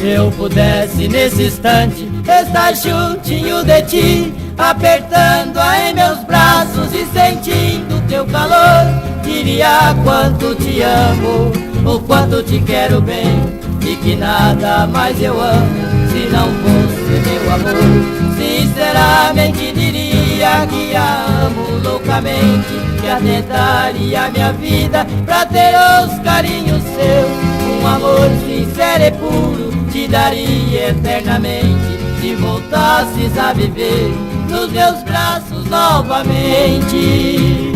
eu pudesse nesse instante estar juntinho de ti, apertando-a em meus braços e sentindo teu calor, diria quanto te amo, o quanto te quero bem, e que nada mais eu amo se não fosse meu amor. Sinceramente diria que a amo loucamente, que atentaria minha vida pra ter os carinhos seus. Um amor sincero e puro te daria eternamente, se voltasses a viver nos meus braços novamente.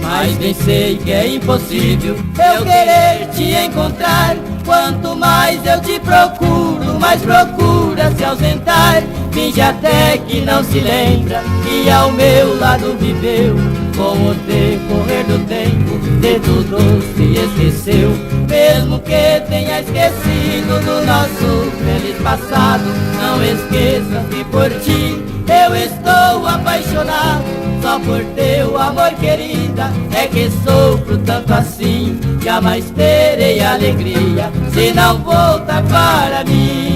Mas bem sei que é impossível eu querer te encontrar. Quanto mais eu te procuro, mais procura se ausentar. Finge até que não se lembra que ao meu lado viveu. Com o decorrer do tempo, dedo doce esqueceu. Mesmo que tenha esquecido do nosso feliz passado, não esqueça que por ti eu estou apaixonado. Só por teu amor, querida, é que sofro tanto assim. Jamais terei alegria se não voltar para mim.